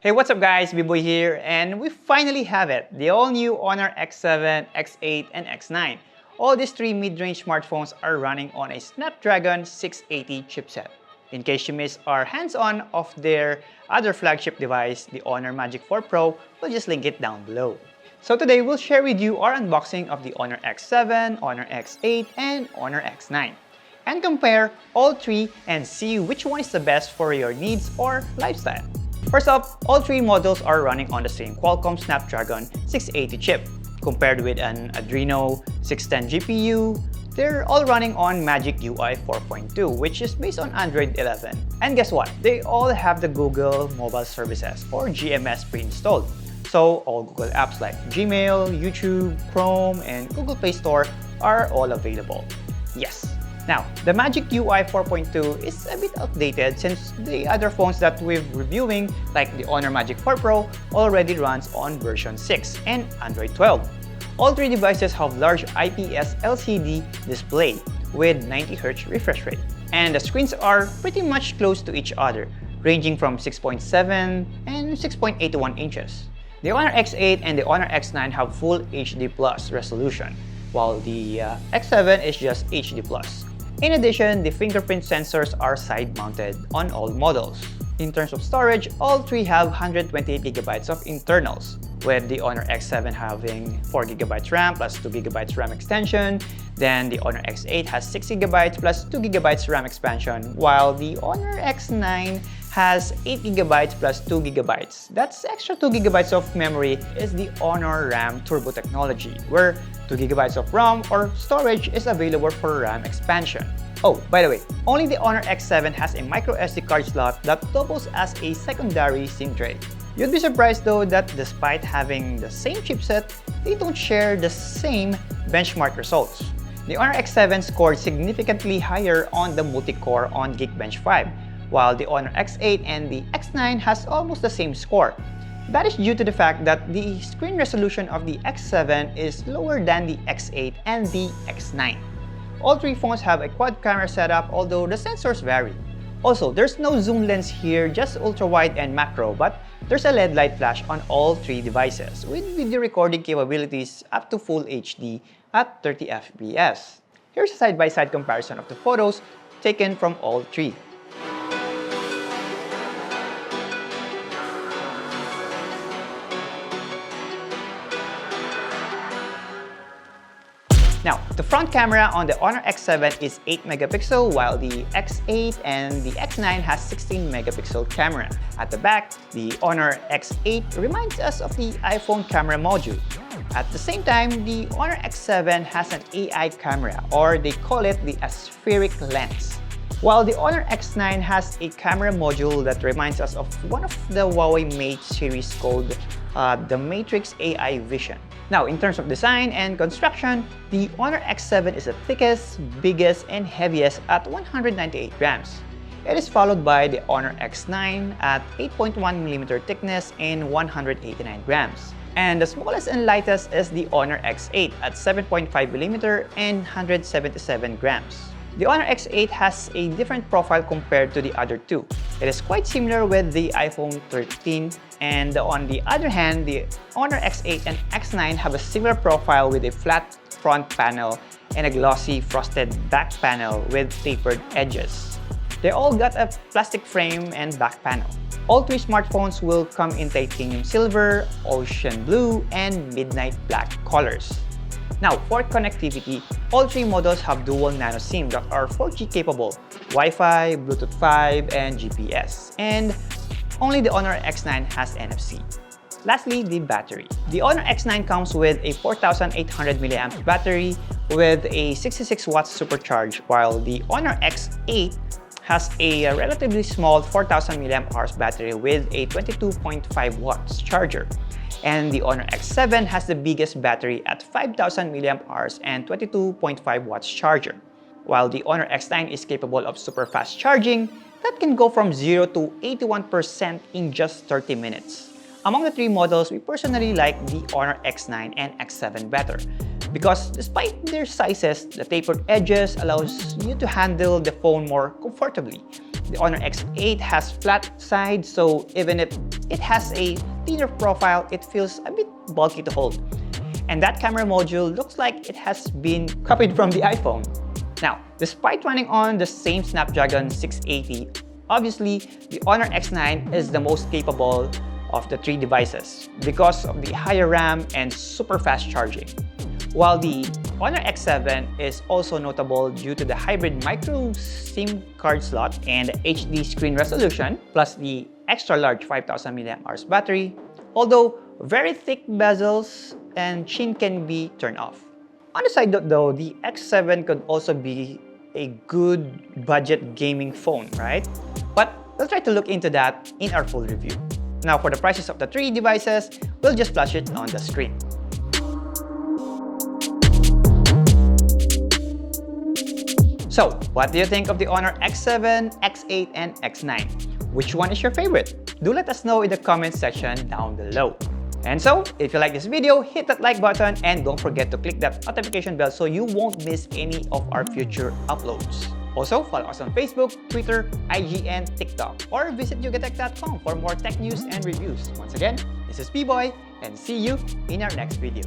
Hey, what's up guys, B-Boy here, and we finally have it, the all-new Honor X7, X8, and X9. All these three mid-range smartphones are running on a Snapdragon 680 chipset. In case you missed our hands-on of their other flagship device, the Honor Magic 4 Pro, we'll just link it down below. So today, we'll share with you our unboxing of the Honor X7, Honor X8, and Honor X9. And compare all three and see which one is the best for your needs or lifestyle. First up, all three models are running on the same Qualcomm Snapdragon 680 chip. Compared with an Adreno 610 GPU, they're all running on Magic UI 4.2, which is based on Android 11. And guess what? They all have the Google Mobile Services or GMS pre-installed. So all Google apps like Gmail, YouTube, Chrome, and Google Play Store are all available. Yes. Now, the Magic UI 4.2 is a bit outdated since the other phones that we're reviewing, like the Honor Magic 4 Pro, already runs on version 6 and Android 12. All three devices have large IPS LCD display with 90Hz refresh rate. And the screens are pretty much close to each other, ranging from 6.7 and 6.81 inches. The Honor X8 and the Honor X9 have full HD+ resolution, while the X7 is just HD+. In addition, the fingerprint sensors are side-mounted on all models. In terms of storage, all three have 128GB of internals, with the Honor X7 having 4GB RAM plus 2GB RAM extension. Then the Honor X8 has 6GB plus 2GB RAM expansion, while the Honor X9 has 8GB plus 2GB. That's extra 2GB of memory is the Honor RAM Turbo technology, where 2GB of RAM or storage is available for RAM expansion. Oh, by the way, only the Honor X7 has a micro SD card slot that doubles as a secondary SIM tray. You'd be surprised though that despite having the same chipset, they don't share the same benchmark results. The Honor X7 scored significantly higher on the multi-core on Geekbench 5, while the Honor X8 and the X9 has almost the same score. That is due to the fact that the screen resolution of the X7 is lower than the X8 and the X9. All three phones have a quad camera setup, although the sensors vary. Also, there's no zoom lens here, just ultra-wide and macro, but there's a LED light flash on all three devices, with video recording capabilities up to Full HD at 30 FPS. Here's a side-by-side comparison of the photos taken from all three. Now, the front camera on the Honor X7 is 8MP, while the X8 and the X9 has 16MP camera. At the back, the Honor X8 reminds us of the iPhone camera module. At the same time, the Honor X7 has an AI camera, or they call it the aspheric lens. While the Honor X9 has a camera module that reminds us of one of the Huawei Mate series called the Matrix AI Vision. Now, in terms of design and construction, the Honor X7 is the thickest, biggest, and heaviest at 198 grams. It is followed by the Honor X9 at 8.1mm thickness and 189 grams. And the smallest and lightest is the Honor X8 at 7.5mm and 177 grams. The Honor X8 has a different profile compared to the other two. It is quite similar with the iPhone 13, and on the other hand, the Honor X8 and X9 have a similar profile with a flat front panel and a glossy frosted back panel with tapered edges. They all got a plastic frame and back panel. All three smartphones will come in titanium silver, ocean blue, and midnight black colors. Now, for connectivity, all three models have dual nano SIM that are 4G capable, Wi-Fi, Bluetooth 5, and GPS. And only the Honor X9 has NFC. Lastly, the battery. The Honor X9 comes with a 4800 mAh battery with a 66 watts supercharge, while the Honor X8 has a relatively small 4000 mAh battery with a 22.5 watts charger. And the Honor X7 has the biggest battery at 5000 mAh and 22.5 watts charger, while the Honor X9 is capable of super fast charging that can go from 0 to 81% in just 30 minutes. Among the three models, we personally like the Honor X9 and X7 better. because despite their sizes, the tapered edges allows you to handle the phone more comfortably. The Honor X8 has flat sides, so even if it has a thinner profile, it feels a bit bulky to hold. And that camera module looks like it has been copied from the iPhone. Now, despite running on the same Snapdragon 680, obviously the Honor X9 is the most capable of the three devices because of the higher RAM and super fast charging. While the Honor X7 is also notable due to the hybrid micro SIM card slot and HD screen resolution, plus the extra large 5000 mAh battery, although very thick bezels and chin can be turned off. On the side note though, the X7 could also be a good budget gaming phone, right? But we'll try to look into that in our full review. Now for the prices of the three devices, we'll just flash it on the screen. So, what do you think of the Honor X7, X8, and X9? Which one is your favorite? Do let us know in the comment section down below. And so, if you like this video, hit that like button and don't forget to click that notification bell so you won't miss any of our future uploads. Also, follow us on Facebook, Twitter, IG, and TikTok. Or visit yugatech.com for more tech news and reviews. Once again, this is B-Boy, and see you in our next video.